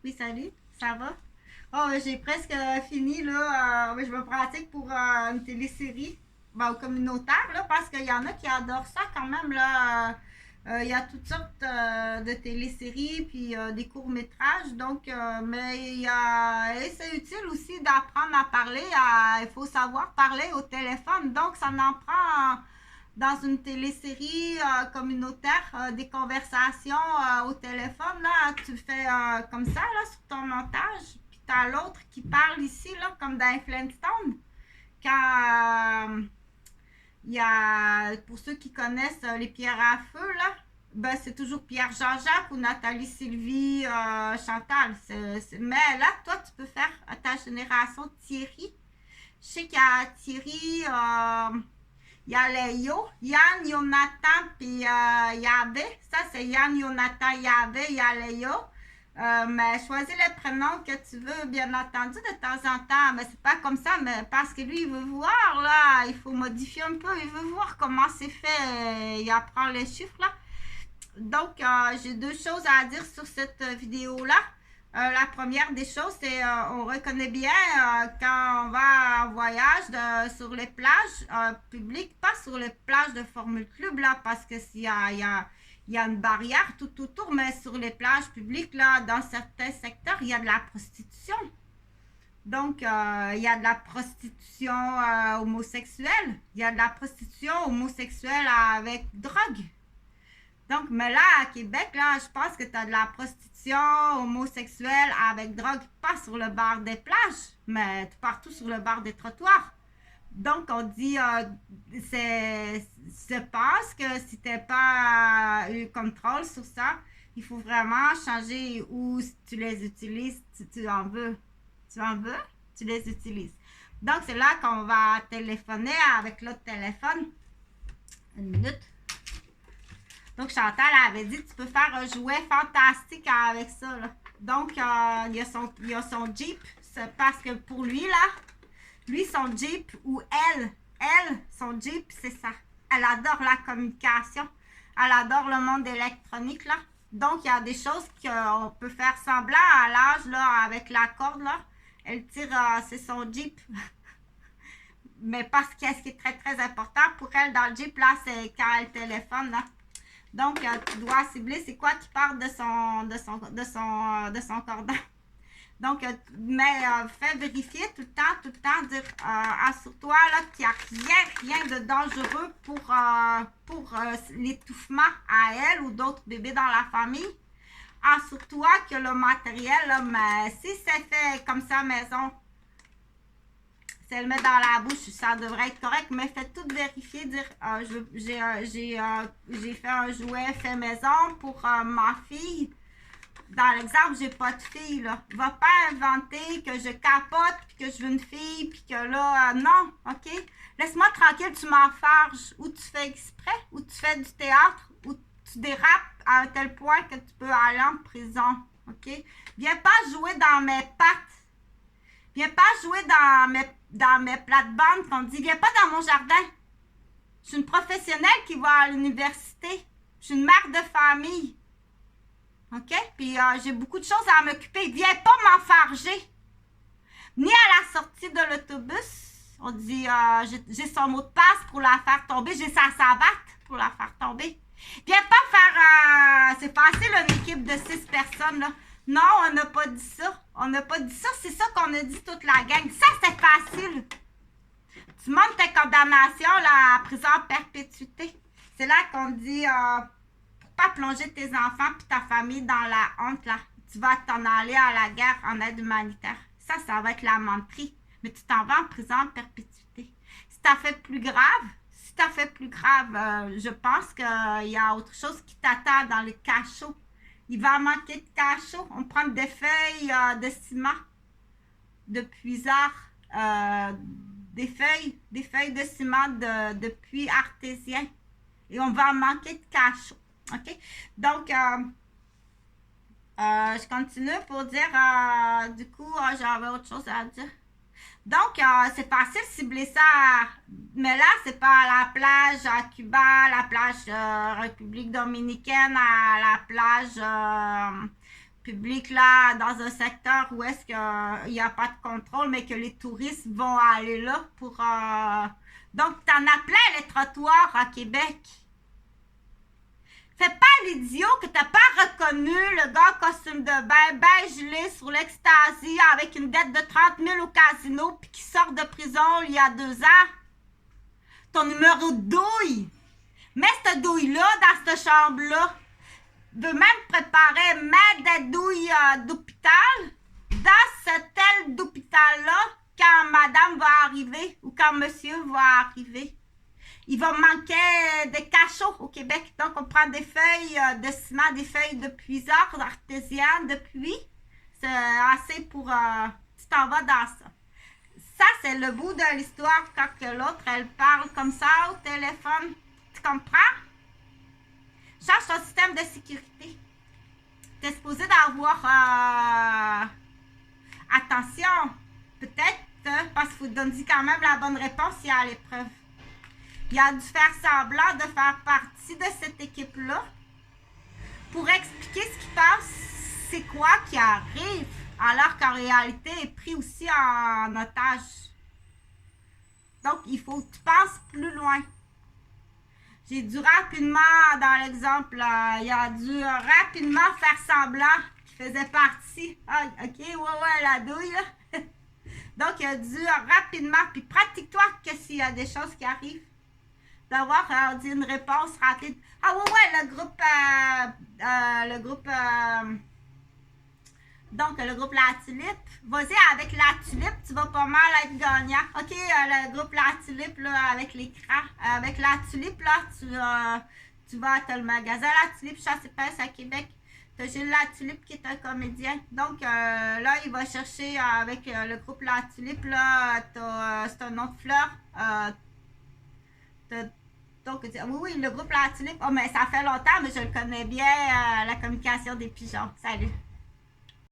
Oui, salut, ça va? Oh, j'ai presque fini, là. Je me pratique pour une télésérie au communautaire, là, parce qu'il y en a qui adorent ça quand même, là. Il y a toutes sortes de téléséries, puis des courts-métrages, donc, et c'est utile aussi d'apprendre à parler. Il faut savoir parler au téléphone, donc ça en prend dans une télésérie communautaire, des conversations au téléphone, là, tu fais comme ça, là, sur ton montage, puis t'as l'autre qui parle ici, là, comme dans Flintstone, quand il y a, pour ceux qui connaissent les pierres à feu, là, ben, c'est toujours Pierre Jean-Jacques ou Nathalie Sylvie Chantal. Mais là, toi, tu peux faire à ta génération Thierry. Je sais qu'il y a Thierry, il y a Léo, Yann, Jonathan, puis Yahvé. Ça, c'est Yann, Jonathan, Yahvé, il y a Léo. Mais choisis les prénoms que tu veux, bien entendu, de temps en temps. Mais c'est pas comme ça, mais parce que lui, il veut voir, là. Il faut modifier un peu. Il veut voir comment c'est fait. Il apprend les chiffres, là. Donc, j'ai deux choses à dire sur cette vidéo-là. La première des choses, c'est on reconnaît bien quand on va en voyage sur les plages publiques, pas sur les plages de Formule Club, là, parce que il y a une barrière tout autour, mais sur les plages publiques, là, dans certains secteurs, il y a de la prostitution. Donc, il y a de la prostitution homosexuelle, il y a de la prostitution homosexuelle avec drogue. Donc, mais là, à Québec, là, je pense que tu as de la prostitution homosexuelle avec drogue, pas sur le bord des plages, mais partout sur le bord des trottoirs. Donc, on dit, je pense que si tu n'as pas eu contrôle sur ça, il faut vraiment changer où tu les utilises, tu en veux. Tu en veux, tu les utilises. Donc, c'est là qu'on va téléphoner avec l'autre téléphone. Une minute. Donc, Chantal avait dit, tu peux faire un jouet fantastique avec ça, là. Donc, il y a son Jeep. C'est parce que pour lui, là, lui, son Jeep, ou son Jeep, c'est ça. Elle adore la communication. Elle adore le monde électronique, là. Donc, il y a des choses qu'on peut faire semblant à l'âge, là, avec la corde, là. Elle tire, c'est son Jeep. Mais parce que ce qui est très, très important pour elle dans le Jeep, là, c'est quand elle téléphone, là. Donc, tu dois cibler c'est quoi qui part de son cordon. Donc, fais vérifier tout le temps, dire assure-toi qu'il n'y a rien de dangereux pour l'étouffement à elle ou d'autres bébés dans la famille. Assure-toi que le matériel, là, mais si c'est fait comme ça maison, si elle met dans la bouche, ça devrait être correct, mais faites tout vérifier, dire j'ai fait un jouet fait maison pour ma fille. Dans l'exemple, j'ai pas de fille, là. Va pas inventer que je capote, puis que je veux une fille, puis que là, non, ok? Laisse-moi tranquille, tu m'enfarges, ou tu fais exprès, ou tu fais du théâtre, ou tu dérapes à un tel point que tu peux aller en prison, ok? Viens pas jouer dans mes pattes. Viens pas jouer dans mes plates-bandes qu'on dit, viens pas dans mon jardin. Je suis une professionnelle qui va à l'université. Je suis une mère de famille. OK? Puis j'ai beaucoup de choses à m'occuper. Viens pas m'enfarger. Ni à la sortie de l'autobus. On dit, j'ai son mot de passe pour la faire tomber. J'ai sa savate pour la faire tomber. Viens pas faire... c'est facile, une équipe de 6 personnes, là. Non, on n'a pas dit ça. On n'a pas dit ça. C'est ça qu'on a dit toute la gang. Ça, c'est facile. Tu montes tes condamnations là, à prison à perpétuité. C'est là qu'on dit pour pas plonger tes enfants et ta famille dans la honte. Là. Tu vas t'en aller à la guerre en aide humanitaire. Ça va être la menterie. Mais tu t'en vas en prison à perpétuité. Si tu as fait plus grave, je pense qu'il y a autre chose qui t'attend dans le cachot. Il va manquer de cachot. On prend des feuilles de ciment, de puisard, des feuilles de ciment de puits artésien. Et on va manquer de cachot. OK? Donc, je continue pour dire, du coup, j'avais autre chose à dire. Donc, c'est facile de cibler ça, mais là, c'est pas à la plage à Cuba, la plage République dominicaine, à la plage public là, dans un secteur où est-ce qu'il n'y a pas de contrôle, mais que les touristes vont aller là pour... Donc, t'en as plein les trottoirs à Québec. Fais pas l'idiot que t'as pas reconnu le gars en costume de bain, ben gelé sur l'ecstasy avec une dette de 30 000 au casino puis qui sort de prison il y a 2 ans. Ton numéro de douille. Mets cette douille-là dans cette chambre-là. De même préparer des douilles d'hôpital dans cette aile d'hôpital-là quand madame va arriver ou quand monsieur va arriver. Il va manquer des cachots au Québec. Donc, on prend des feuilles de ciment, des feuilles de puisard artésien de pluie. C'est assez pour... tu t'en vas dans ça. Ça, c'est le bout de l'histoire quand l'autre, elle parle comme ça au téléphone. Tu comprends? Change ton système de sécurité. Tu es supposé d'avoir attention. Peut-être parce qu'il faut donner quand même la bonne réponse s'il y a l'épreuve. Il a dû faire semblant de faire partie de cette équipe-là pour expliquer ce qui passe, c'est quoi qui arrive, alors qu'en réalité, il est pris aussi en otage. Donc, il faut que tu penses plus loin. J'ai dû rapidement, dans l'exemple, il a dû rapidement faire semblant qu'il faisait partie. Ah, ok, ouais, la douille, là. Donc, il a dû rapidement, puis pratique-toi que s'il y a des choses qui arrivent, d'avoir une réponse rapide. Ah ouais, le groupe donc le groupe La Tulipe. Vas-y, avec La Tulipe, tu vas pas mal être gagnant. Ok, le groupe La Tulipe, là, avec l'écran. Avec La Tulipe, là, tu vas à le magasin La Tulipe, chasse et pêche à Québec. T'as Gilles La Tulipe qui est un comédien. Donc, là, il va chercher avec le groupe La Tulipe, là, c'est un nom de fleur. Donc, oui, le groupe La Tulipe. Oh, mais ça fait longtemps, mais je le connais bien, la communication des pigeons. Salut!